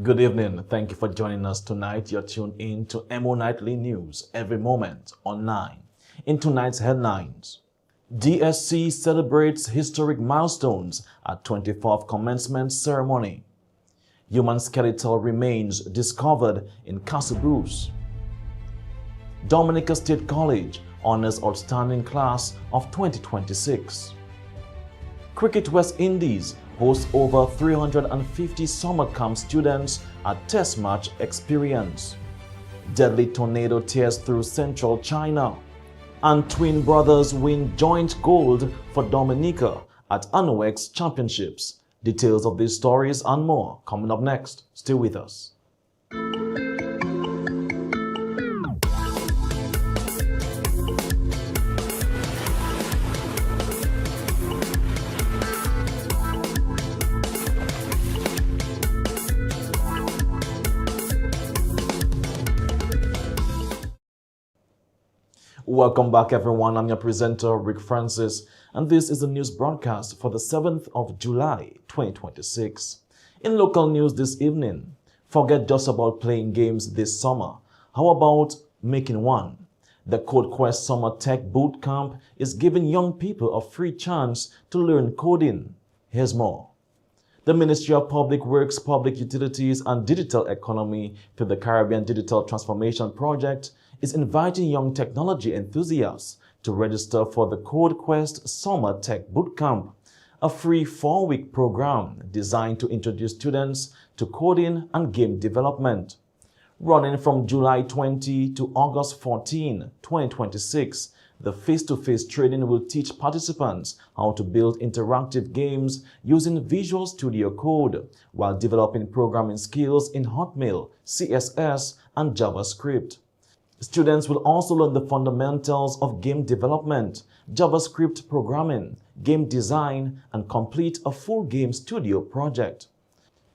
Good evening. Thank you for joining us tonight. You're tuned in to Emo Nightly News every moment online. In tonight's headlines, DSC celebrates historic milestones at 24th commencement ceremony. Human skeletal remains discovered in Castle Bruce. Dominica State College honors outstanding class of 2026. Cricket West Indies hosts over 350 summer camp students at Test Match Experience. Deadly tornado tears through central China. And twin brothers win joint gold for Dominica at ANOX Championships. Details of these stories and more coming up next. Stay with us. Welcome back, everyone. I'm your presenter, Rick Francis, and this is the news broadcast for the 7th of July, 2026. In local news this evening, forget just about playing games this summer. How about making one? The CodeQuest Summer Tech Bootcamp is giving young people a free chance to learn coding. Here's more. The Ministry of Public Works, Public Utilities, and Digital Economy through the Caribbean Digital Transformation Project is inviting young technology enthusiasts to register for the CodeQuest Summer Tech Bootcamp, a free 4-week program designed to introduce students to coding and game development. Running from July 20 to August 14, 2026, the face-to-face training will teach participants how to build interactive games using Visual Studio Code while developing programming skills in Hotmail, CSS, and JavaScript. Students will also learn the fundamentals of game development, JavaScript programming, game design, and complete a full game studio project.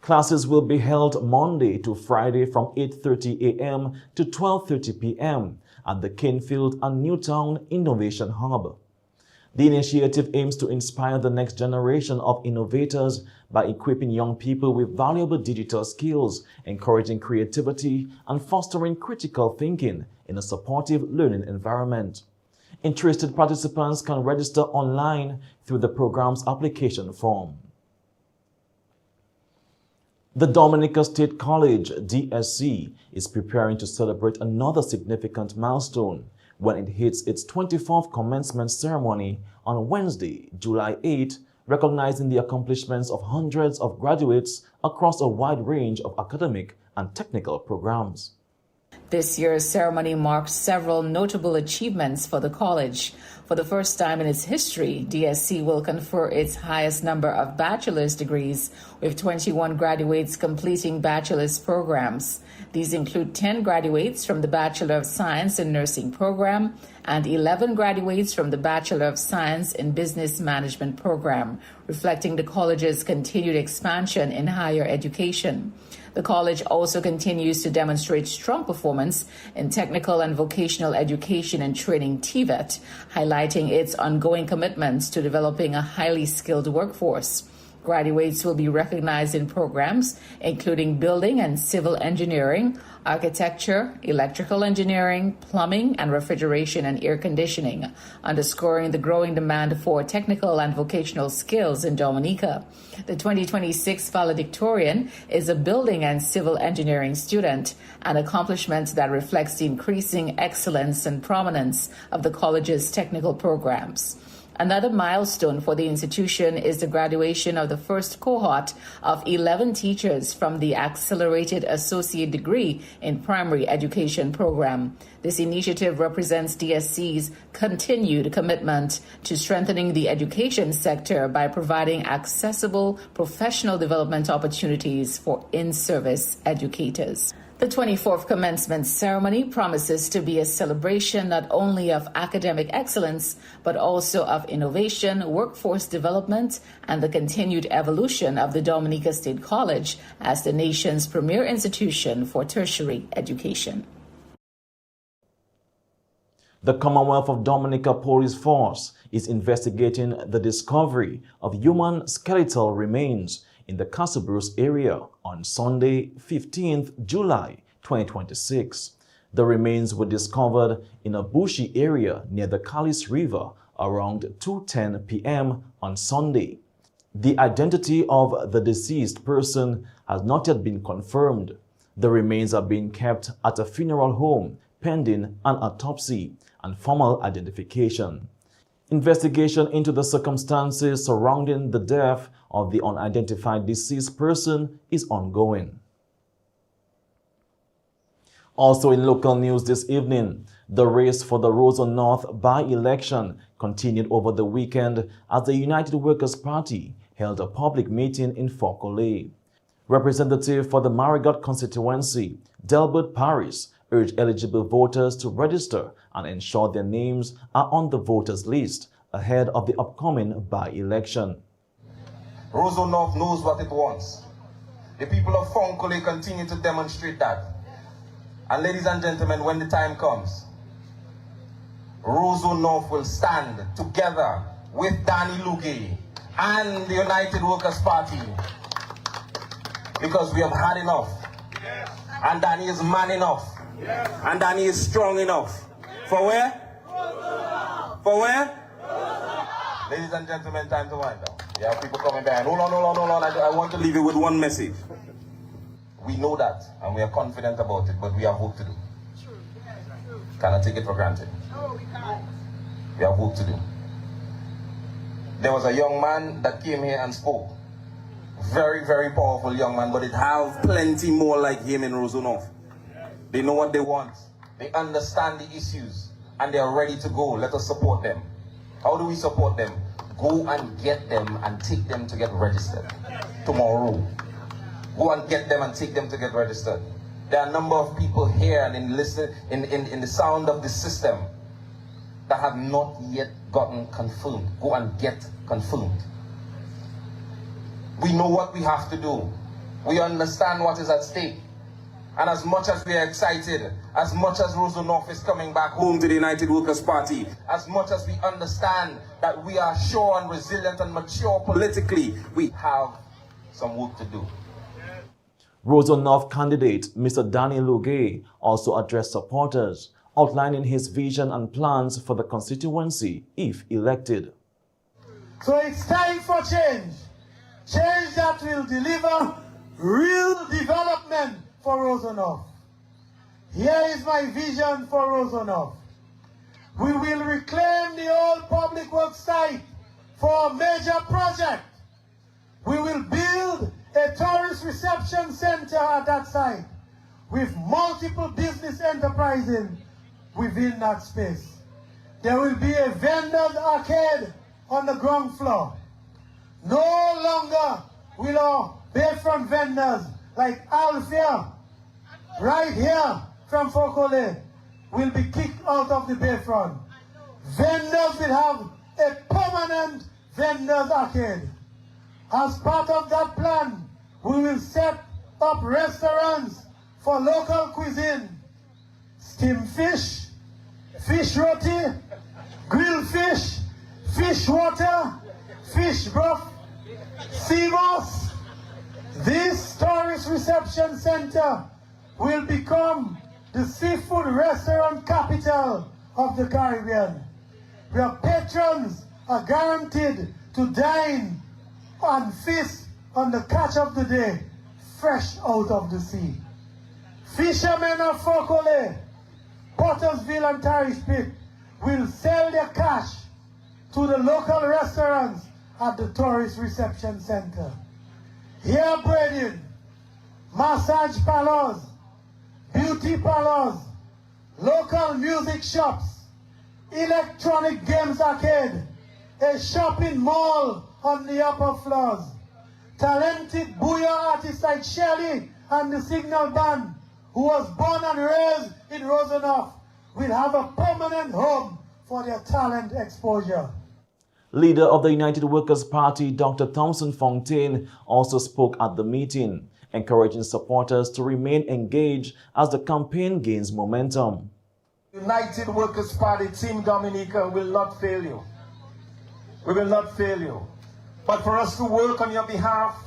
Classes will be held Monday to Friday from 8:30 a.m. to 12:30 p.m. at the Canefield and Newtown Innovation Hub. The initiative aims to inspire the next generation of innovators by equipping young people with valuable digital skills, encouraging creativity, and fostering critical thinking in a supportive learning environment. Interested participants can register online through the program's application form. The Dominica State College, DSC, is preparing to celebrate another significant milestone when it hits its 24th commencement ceremony on Wednesday, July 8, recognizing the accomplishments of hundreds of graduates across a wide range of academic and technical programs. This year's ceremony marks several notable achievements for the college. For the first time in its history, DSC will confer its highest number of bachelor's degrees, with 21 graduates completing bachelor's programs. These include 10 graduates from the Bachelor of Science in Nursing program and 11 graduates from the Bachelor of Science in Business Management program, reflecting the college's continued expansion in higher education. The college also continues to demonstrate strong performance in technical and vocational education and training (TVET), highlighting its ongoing commitments to developing a highly skilled workforce. Graduates will be recognized in programs including building and civil engineering, architecture, electrical engineering, plumbing, and refrigeration and air conditioning, underscoring the growing demand for technical and vocational skills in Dominica. The 2026 valedictorian is a building and civil engineering student, an accomplishment that reflects the increasing excellence and prominence of the college's technical programs. Another milestone for the institution is the graduation of the first cohort of 11 teachers from the Accelerated Associate Degree in Primary Education program. This initiative represents DSC's continued commitment to strengthening the education sector by providing accessible professional development opportunities for in-service educators. The 24th commencement ceremony promises to be a celebration not only of academic excellence, but also of innovation, workforce development, and the continued evolution of the Dominica State College as the nation's premier institution for tertiary education. The Commonwealth of Dominica Police Force is investigating the discovery of human skeletal remains in the Castle Bruce area on Sunday, 15th July 2026. The remains were discovered in a bushy area near the Callis River around 2:10 p.m. on Sunday. The identity of the deceased person has not yet been confirmed. The remains are being kept at a funeral home pending an autopsy and formal identification. Investigation into the circumstances surrounding the death of the unidentified deceased person is ongoing. Also in local news this evening, the race for the Roseau North by-election continued over the weekend as the United Workers' Party held a public meeting in Forcolé. Representative for the Marigot constituency, Delbert Paris, urged eligible voters to register and ensure their names are on the voters list ahead of the upcoming by-election. Roseau North knows what it wants. The people of Forcolé continue to demonstrate that. And ladies and gentlemen, when the time comes, Roseau North will stand together with Danny Lugay and the United Workers' Party, because we have had enough. Yes. And Danny is man enough. Yes. And Danny is strong enough. For where? For where? Ladies and gentlemen, time to wind down. We have people coming behind. Hold on. I want to leave you with one message. We know that, and we are confident about it, but we have work to do. Cannot take it for granted. No, we can't. We have work to do. There was a young man that came here and spoke. Very, very powerful young man, but it have plenty more like him in Roseau North. They know what they want. They understand the issues, and they are ready to go. Let us support them. How do we support them? Go and get them and take them to get registered tomorrow. Go and get them and take them to get registered. There are a number of people here and in the sound of the system that have not yet gotten confirmed. Go and get confirmed. We know what we have to do. We understand what is at stake. And as much as we are excited, as much as Roseau North is coming back home to the United Workers' Party, as much as we understand that we are sure and resilient and mature politically, we have some work to do. Roseau North candidate Mr. Danny Lugay also addressed supporters, outlining his vision and plans for the constituency if elected. So it's time for change. Change that will deliver real development for Roseau North. Here is my vision for Roseau North. We will reclaim the old public works site for a major project. We will build a tourist reception center at that site with multiple business enterprises within that space. There will be a vendor's arcade on the ground floor. No longer will our bayfront vendors like Alfia, right here from Forcolé, will be kicked out of the bayfront. Vendors will have a permanent vendors arcade. As part of that plan, we will set up restaurants for local cuisine, steamed fish, fish roti, grilled fish, fish water, fish broth, sea moss. This tourist reception center will become the seafood restaurant capital of the Caribbean, where patrons are guaranteed to dine and feast on the catch of the day, fresh out of the sea. Fishermen of Forcolé, Pottersville and Tarish Pit will sell their catch to the local restaurants at the tourist reception center. Here, brethren, massage parlors, beauty parlors, local music shops, electronic games arcade, a shopping mall on the upper floors, talented booyah artists like Shelley and the Signal Band, who was born and raised in Rosenhof, will have a permanent home for their talent exposure. Leader of the United Workers' Party, Dr. Thompson Fontaine, also spoke at the meeting, encouraging supporters to remain engaged as the campaign gains momentum. United Workers' Party, Team Dominica, will not fail you. We will not fail you. But for us to work on your behalf,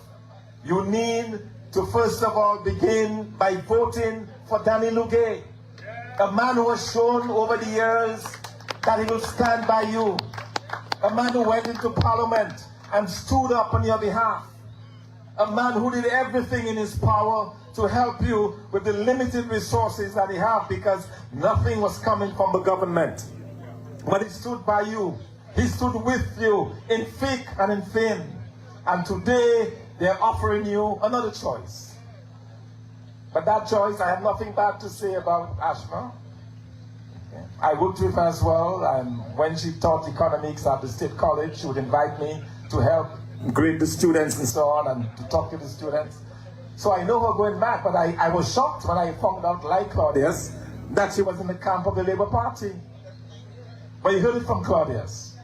you need to first of all begin by voting for Danny Lugay, a man who has shown over the years that he will stand by you, a man who went into Parliament and stood up on your behalf, a man who did everything in his power to help you with the limited resources that he had, because nothing was coming from the government. But he stood by you. He stood with you in thick and in thin. And today, they're offering you another choice. But that choice, I have nothing bad to say about Ashma. I worked with her as well, and when she taught economics at the State College, she would invite me to help grade the students and so on, and to talk to the students. So I know her going back, but I was shocked when I found out, like Claudius, that she was in the camp of the Labour Party. But you heard it from Claudius.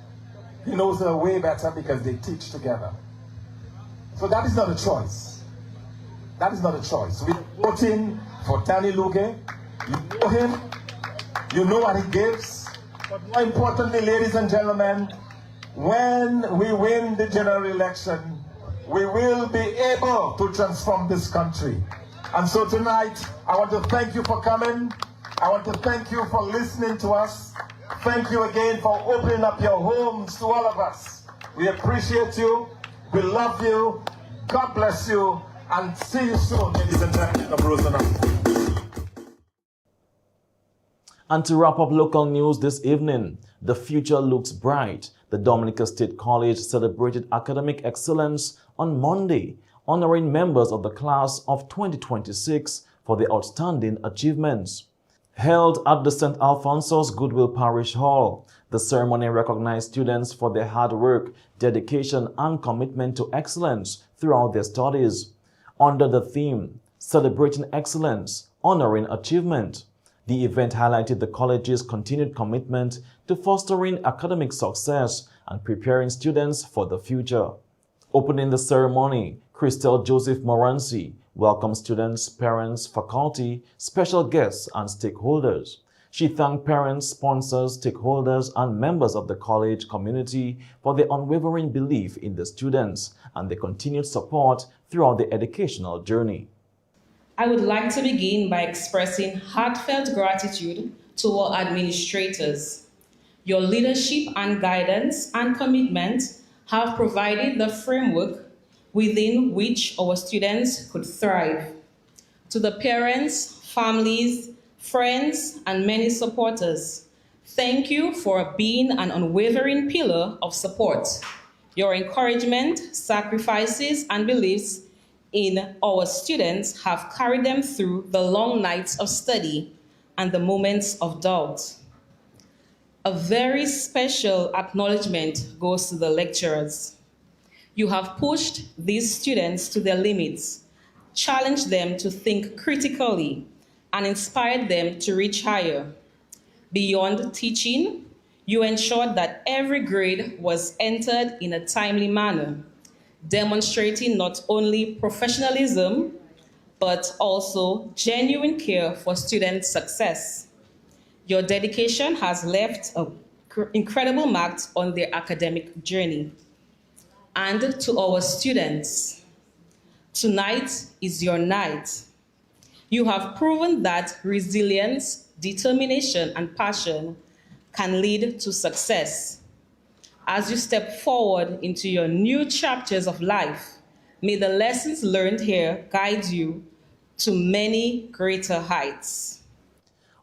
He knows her way better because they teach together. So that is not a choice. That is not a choice. We're voting for Danny Lugay. You know him. You know what he gives. But more importantly, ladies and gentlemen, when we win the general election, we will be able to transform this country. And so tonight, I want to thank you for coming. I want to thank you for listening to us. Thank you again for opening up your homes to all of us. We appreciate you. We love you. God bless you. And see you soon, ladies and gentlemen of Rosenhof. And to wrap up local news this evening, the future looks bright. The Dominica State College celebrated academic excellence on Monday, honoring members of the class of 2026 for their outstanding achievements. Held at the St. Alphonsus Goodwill Parish Hall, the ceremony recognized students for their hard work, dedication, and commitment to excellence throughout their studies. Under the theme, Celebrating Excellence, Honoring Achievement, the event highlighted the college's continued commitment to fostering academic success and preparing students for the future. Opening the ceremony, Christel Joseph Moranci welcomed students, parents, faculty, special guests, and stakeholders. She thanked parents, sponsors, stakeholders, and members of the college community for their unwavering belief in the students and their continued support throughout their educational journey. I would like to begin by expressing heartfelt gratitude to our administrators. Your leadership and guidance and commitment have provided the framework within which our students could thrive. To the parents, families, friends, and many supporters, thank you for being an unwavering pillar of support. Your encouragement, sacrifices, and beliefs in our students have carried them through the long nights of study and the moments of doubt. A very special acknowledgement goes to the lecturers. You have pushed these students to their limits, challenged them to think critically, and inspired them to reach higher. Beyond teaching, you ensured that every grade was entered in a timely manner, demonstrating not only professionalism, but also genuine care for student success. Your dedication has left an incredible mark on their academic journey. And to our students, tonight is your night. You have proven that resilience, determination, and passion can lead to success. As you step forward into your new chapters of life, may the lessons learned here guide you to many greater heights.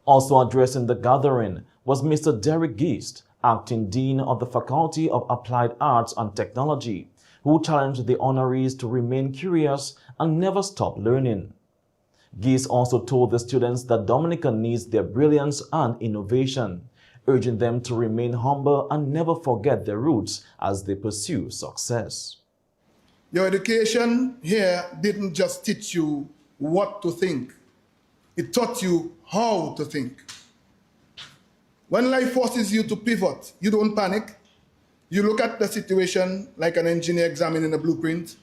Also addressing the gathering was Mr. Derek Geist, acting dean of the Faculty of Applied Arts and Technology, who challenged the honorees to remain curious and never stop learning. Geese also told the students that Dominica needs their brilliance and innovation, urging them to remain humble and never forget their roots as they pursue success. Your education here didn't just teach you what to think. It taught you how to think. When life forces you to pivot, you don't panic. You look at the situation like an engineer examining a blueprint,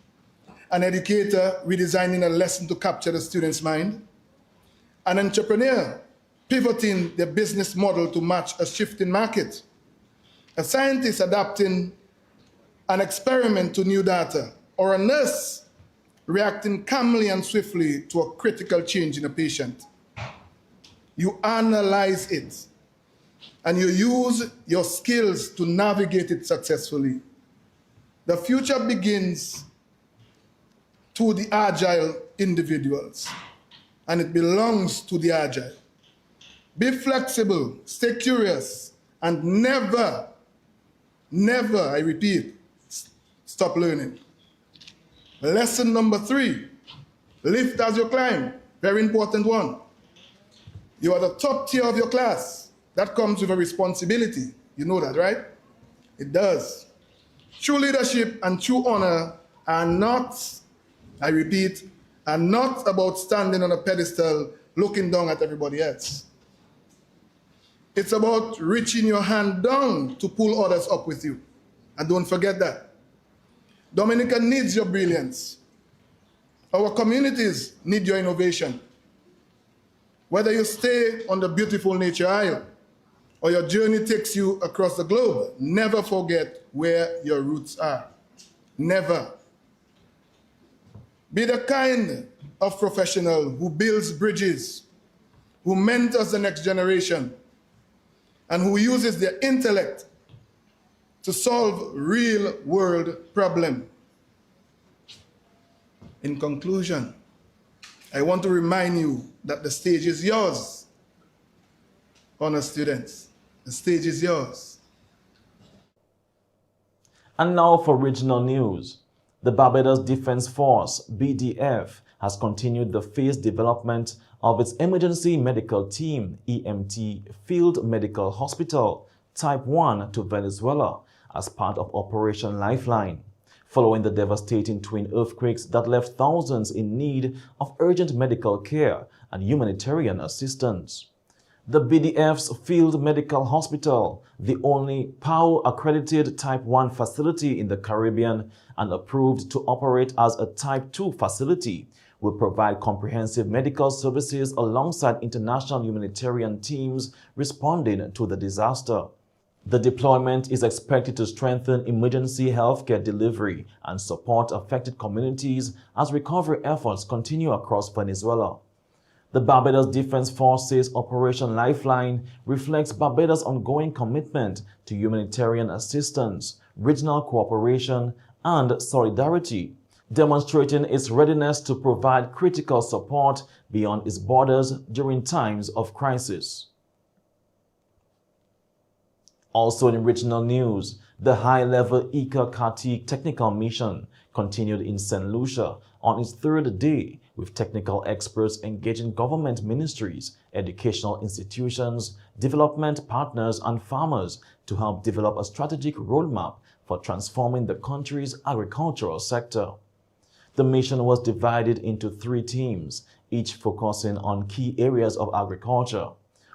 an educator redesigning a lesson to capture the student's mind, an entrepreneur pivoting their business model to match a shifting market, a scientist adapting an experiment to new data, or a nurse reacting calmly and swiftly to a critical change in a patient. You analyze it, and you use your skills to navigate it successfully. The future begins to the agile individuals, and it belongs to the agile. Be flexible, stay curious, and never, I repeat, stop learning. Lesson number 3, lift as you climb. Very important one. You are the top tier of your class. That comes with a responsibility. You know that, right? It does. True leadership and true honor are not, I repeat, are not about standing on a pedestal looking down at everybody else. It's about reaching your hand down to pull others up with you. And don't forget that. Dominica needs your brilliance. Our communities need your innovation. Whether you stay on the beautiful Nature Isle or your journey takes you across the globe, never forget where your roots are. Never. Be the kind of professional who builds bridges, who mentors the next generation, and who uses their intellect to solve real-world problems. In conclusion, I want to remind you that the stage is yours, honor students. The stage is yours. And now for regional news. The Barbados Defense Force, BDF, has continued the phased development of its Emergency Medical Team, EMT, Field Medical Hospital, Type 1 to Venezuela as part of Operation Lifeline, following the devastating twin earthquakes that left thousands in need of urgent medical care and humanitarian assistance. The BDF's Field Medical Hospital, the only PAO-accredited Type 1 facility in the Caribbean and approved to operate as a Type 2 facility, will provide comprehensive medical services alongside international humanitarian teams responding to the disaster. The deployment is expected to strengthen emergency healthcare delivery and support affected communities as recovery efforts continue across Venezuela. The Barbados Defense Force says Operation Lifeline reflects Barbados' ongoing commitment to humanitarian assistance, regional cooperation, and solidarity, demonstrating its readiness to provide critical support beyond its borders during times of crisis. Also in regional news, the high-level ICA-CARTIC technical mission continued in St. Lucia on its third day, with technical experts engaging government ministries, educational institutions, development partners, and farmers to help develop a strategic roadmap for transforming the country's agricultural sector. The mission was divided into 3 teams, each focusing on key areas of agriculture.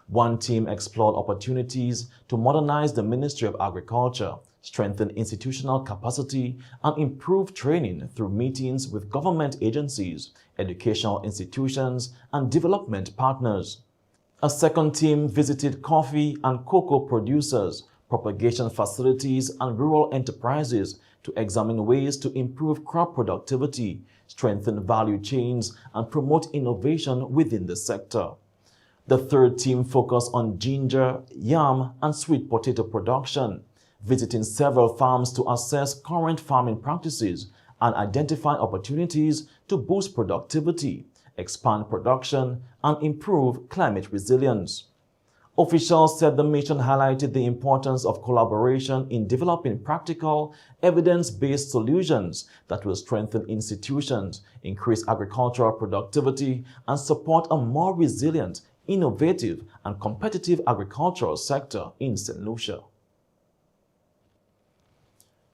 One team explored opportunities to modernize the Ministry of Agriculture, strengthen institutional capacity, and improve training through meetings with government agencies, educational institutions, and development partners. A second team visited coffee and cocoa producers, propagation facilities, and rural enterprises to examine ways to improve crop productivity, strengthen value chains, and promote innovation within the sector. The third team focused on ginger, yam, and sweet potato production, visiting several farms to assess current farming practices and identify opportunities to boost productivity, expand production, and improve climate resilience. Officials said the mission highlighted the importance of collaboration in developing practical, evidence-based solutions that will strengthen institutions, increase agricultural productivity, and support a more resilient, innovative, and competitive agricultural sector in St. Lucia.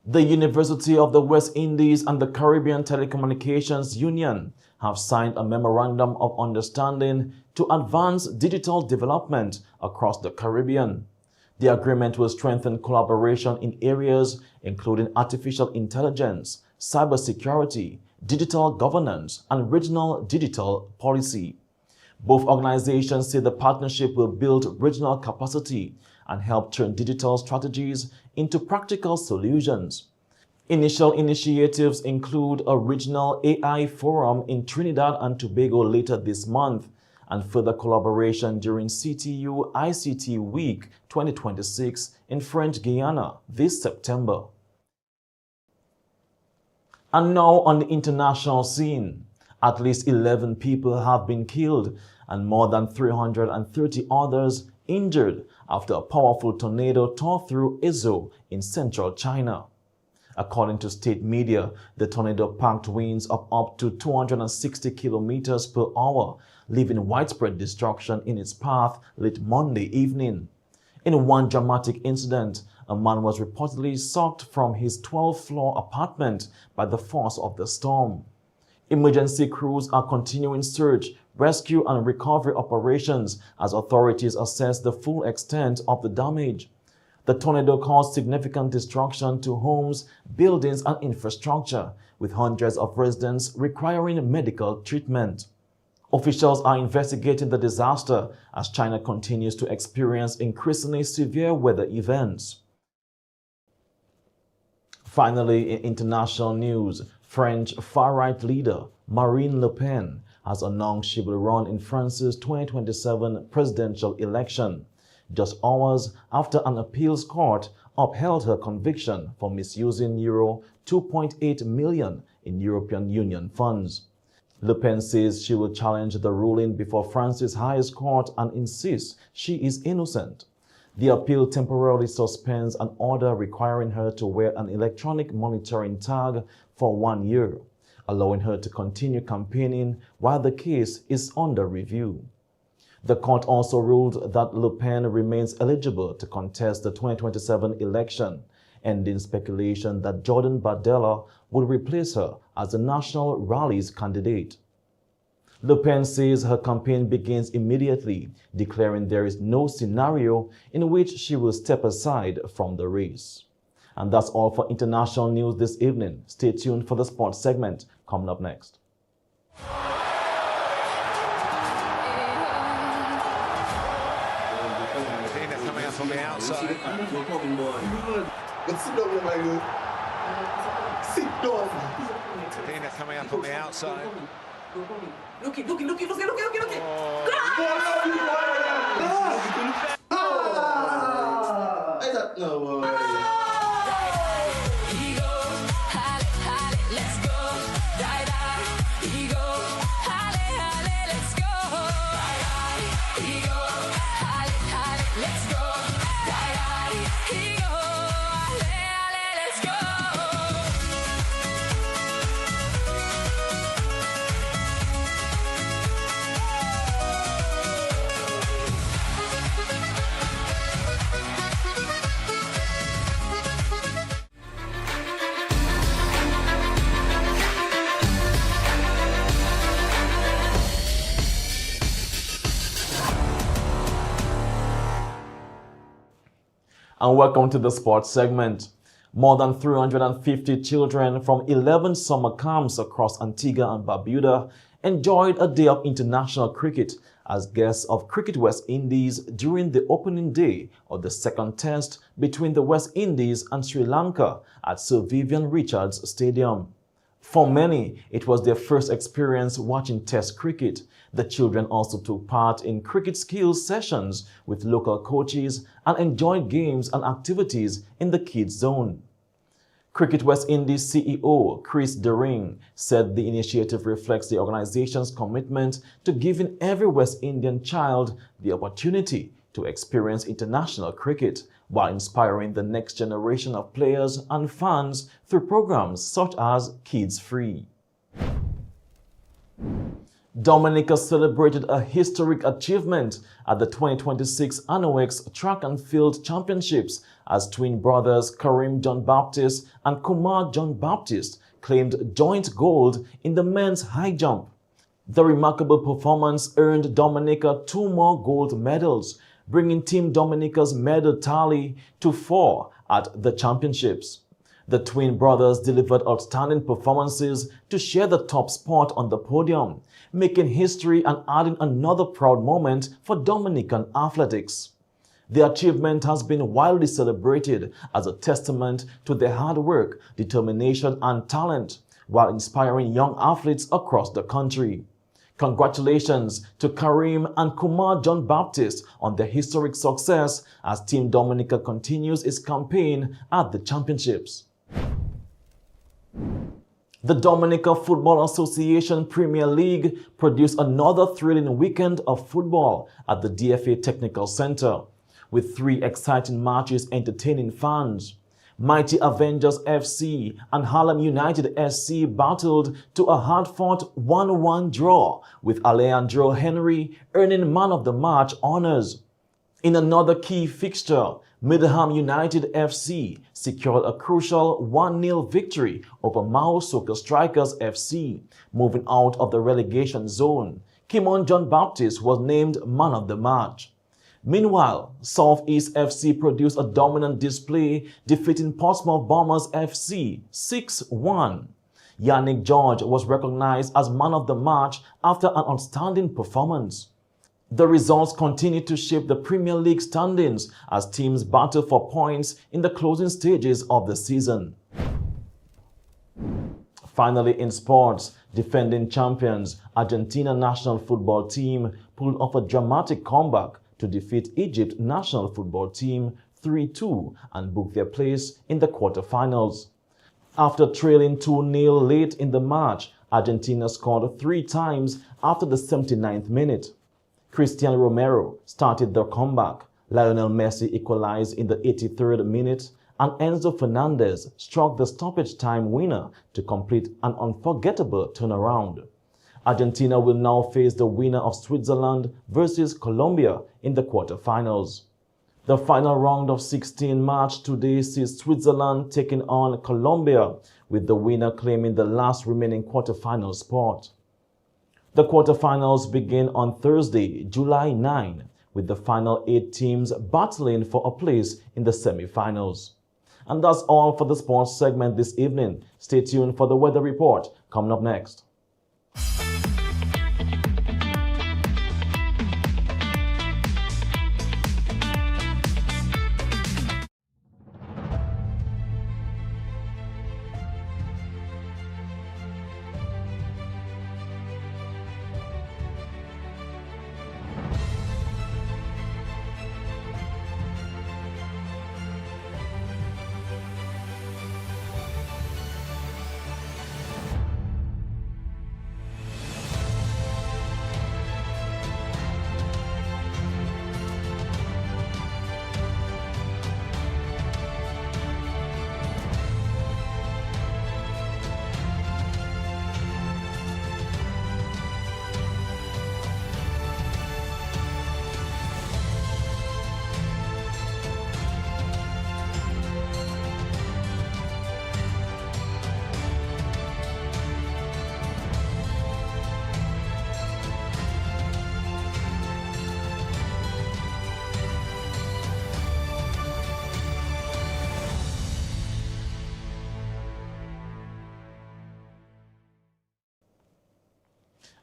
The University of the West Indies and the Caribbean Telecommunications Union have signed a memorandum of understanding to advance digital development across the Caribbean. The agreement will strengthen collaboration in areas including artificial intelligence, cybersecurity, digital governance, and regional digital policy. Both organizations say the partnership will build regional capacity and help turn digital strategies into practical solutions. Initial initiatives include a regional AI forum in Trinidad and Tobago later this month, and further collaboration during CTU ICT Week 2026 in French Guiana this September. And now on the international scene, at least 11 people have been killed and more than 330 others injured after a powerful tornado tore through Ezhou in central China. According to state media, the tornado packed winds of up to 260 kilometers per hour, leaving widespread destruction in its path late Monday evening. In one dramatic incident, a man was reportedly sucked from his 12th-floor apartment by the force of the storm. Emergency crews are continuing search, rescue, and recovery operations as authorities assess the full extent of the damage. The tornado caused significant destruction to homes, buildings, and infrastructure, with hundreds of residents requiring medical treatment. Officials are investigating the disaster as China continues to experience increasingly severe weather events. Finally, in international news, French far-right leader Marine Le Pen has announced she will run in France's 2027 presidential election, just hours after an appeals court upheld her conviction for misusing euro 2.8 million in European Union funds. Le Pen says she will challenge the ruling before France's highest court and insists she is innocent. The appeal temporarily suspends an order requiring her to wear an electronic monitoring tag for 1 year, allowing her to continue campaigning while the case is under review. The court also ruled that Le Pen remains eligible to contest the 2027 election, ending speculation that Jordan Bardella would replace her as the National Rally's candidate. Le Pen says her campaign begins immediately, declaring there is no scenario in which she will step aside from the race. And that's all for international news this evening. Stay tuned for the sports segment coming up next. Coming up on the outside. Sit down. Tina coming up on the outside. Look it. No way. And welcome to the sports segment. More than 350 children from 11 summer camps across Antigua and Barbuda enjoyed a day of international cricket as guests of Cricket West Indies during the opening day of the second test between the West Indies and Sri Lanka at Sir Vivian Richards Stadium. For many, it was their first experience watching Test cricket. The children also took part in cricket skills sessions with local coaches and enjoyed games and activities in the kids zone. Cricket West Indies CEO Chris DeRing said the initiative reflects the organization's commitment to giving every West Indian child the opportunity to experience international cricket while inspiring the next generation of players and fans through programs such as Kids Free. Dominica celebrated a historic achievement at the 2026 Anoex Track and Field Championships as twin brothers Karim John Baptist and Kumar John Baptist claimed joint gold in the men's high jump. The remarkable performance earned Dominica 2 more gold medals, bringing Team Dominica's medal tally to 4 at the championships. The twin brothers delivered outstanding performances to share the top spot on the podium, making history and adding another proud moment for Dominican athletics. The achievement has been widely celebrated as a testament to their hard work, determination, and talent, while inspiring young athletes across the country. Congratulations to Karim and Kumar John Baptist on their historic success as Team Dominica continues its campaign at the championships. The Dominica Football Association Premier League produced another thrilling weekend of football at the DFA Technical Center, with 3 exciting matches entertaining fans. Mighty Avengers FC and Harlem United SC battled to a hard-fought 1-1 draw, with Alejandro Henry earning Man of the Match honors. In another key fixture, Middleham United FC secured a crucial 1-0 victory over Mao Soccer Strikers FC, moving out of the relegation zone. Kimon John Baptist was named Man of the Match. Meanwhile, Southeast FC produced a dominant display, defeating Portsmouth Bombers FC 6-1. Yannick George was recognized as Man of the Match after an outstanding performance. The results continue to shape the Premier League standings as teams battle for points in the closing stages of the season. Finally, in sports, defending champions Argentina national football team pulled off a dramatic comeback to defeat Egypt national football team 3-2 and book their place in the quarterfinals. After trailing 2-0 late in the match, Argentina scored 3 times after the 79th minute. Cristiano Romero started the comeback, Lionel Messi equalized in the 83rd minute, and Enzo Fernandez struck the stoppage time winner to complete an unforgettable turnaround. Argentina will now face the winner of Switzerland versus Colombia in the quarterfinals. The final round of 16 match today sees Switzerland taking on Colombia, with the winner claiming the last remaining quarterfinal spot. The quarterfinals begin on Thursday, July 9, with the final 8 teams battling for a place in the semifinals. And that's all for the sports segment this evening. Stay tuned for the weather report coming up next.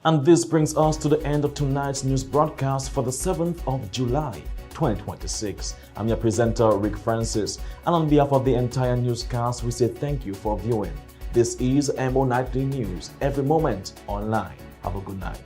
And this brings us to the end of tonight's news broadcast for the 7th of July, 2026. I'm your presenter, Rick Francis, and on behalf of the entire newscast, we say thank you for viewing. This is Emo Nightly News, every moment online. Have a good night.